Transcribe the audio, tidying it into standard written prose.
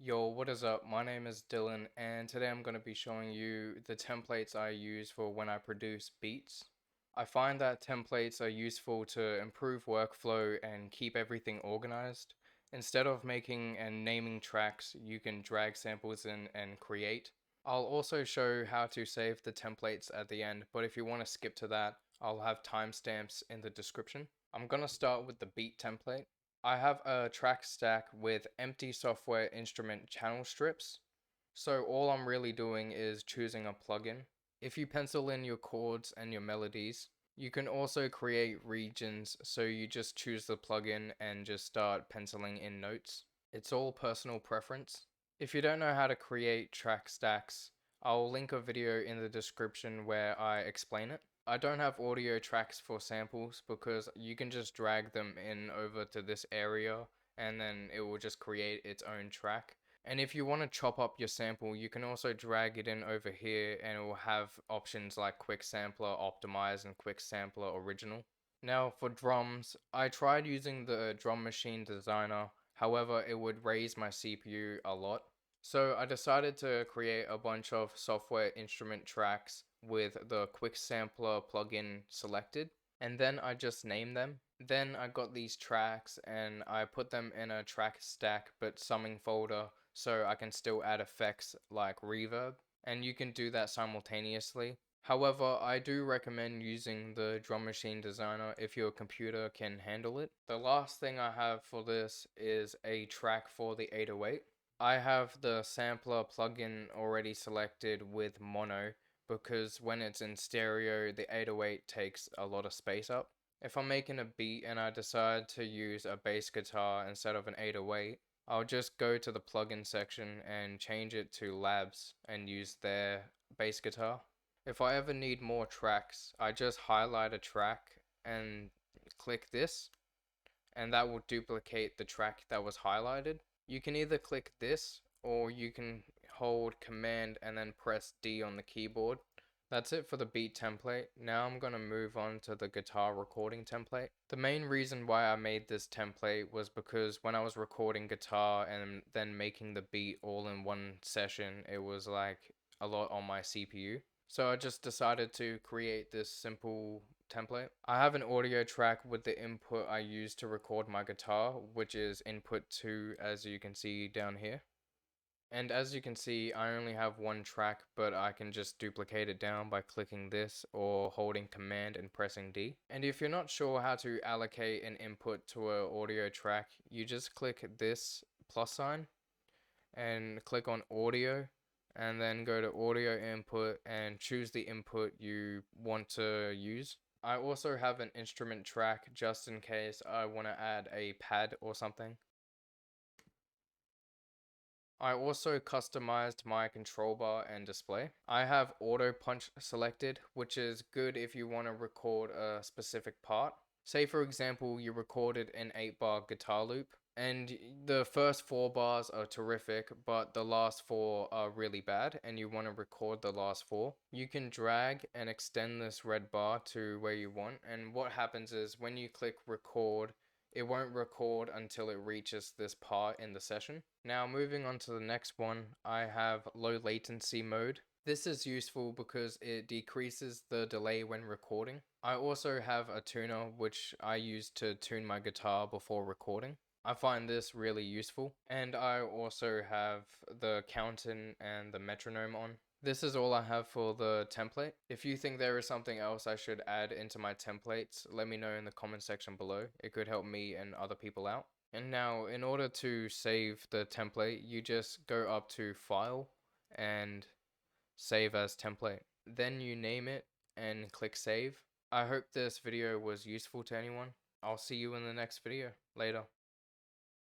Yo, what is up? My name is Dylan, and today I'm going to be showing you the templates I use for when I produce beats. I find that templates are useful to improve workflow and keep everything organized. Instead of making and naming tracks, you can drag samples in and create. I'll also show how to save the templates at the end, but if you want to skip to that, I'll have timestamps in the description. I'm going to start with the beat template. I have a track stack with empty software instrument channel strips. So all I'm really doing is choosing a plugin. If you pencil in your chords and your melodies, you can also create regions, so you just choose the plugin and just start penciling in notes. It's all personal preference. If you don't know how to create track stacks, I'll link a video in the description where I explain it. I don't have audio tracks for samples because you can just drag them in over to this area and then it will just create its own track. And if you want to chop up your sample, you can also drag it in over here and it will have options like Quick Sampler Optimize and Quick Sampler Original. Now for drums, I tried using the drum machine designer, however it would raise my CPU a lot. So I decided to create a bunch of software instrument tracks with the Quick Sampler plugin selected, and then I just named them. Then I got these tracks and I put them in a track stack but summing folder so I can still add effects like reverb, and you can do that simultaneously. However, I do recommend using the drum machine designer if your computer can handle it. The last thing I have for this is a track for the 808. I have the sampler plugin already selected with mono because when it's in stereo, the 808 takes a lot of space up. If I'm making a beat and I decide to use a bass guitar instead of an 808, I'll just go to the plugin section and change it to Labs and use their bass guitar. If I ever need more tracks, I just highlight a track and click this, and that will duplicate the track that was highlighted. You can either click this or you can hold command and then press D on the keyboard. That's it for the beat template. Now I'm going to move on to the guitar recording template. The main reason why I made this template was because when I was recording guitar and then making the beat all in one session, it was like a lot on my CPU. So I just decided to create this simple template. I have an audio track with the input I use to record my guitar, which is input 2, as you can see down here. And as you can see, I only have one track, but I can just duplicate it down by clicking this or holding command and pressing D. And if you're not sure how to allocate an input to an audio track, you just click this plus sign and click on audio and then go to audio input and choose the input you want to use. I also have an instrument track just in case I want to add a pad or something. I also customized my control bar and display. I have auto punch selected, which is good if you want to record a specific part. Say for example you recorded an 8-bar guitar loop and the first 4 bars are terrific but the last 4 are really bad and you want to record the last 4. You can drag and extend this red bar to where you want, and what happens is when you click record, it won't record until it reaches this part in the session. Now moving on to the next one, I have low latency mode. This is useful because it decreases the delay when recording. I also have a tuner which I use to tune my guitar before recording. I find this really useful. And I also have the counting and the metronome on. This is all I have for the template. If you think there is something else I should add into my templates, let me know in the comment section below. It could help me and other people out. And now, in order to save the template, you just go up to File and Save as Template. Then you name it and click Save. I hope this video was useful to anyone. I'll see you in the next video. Later.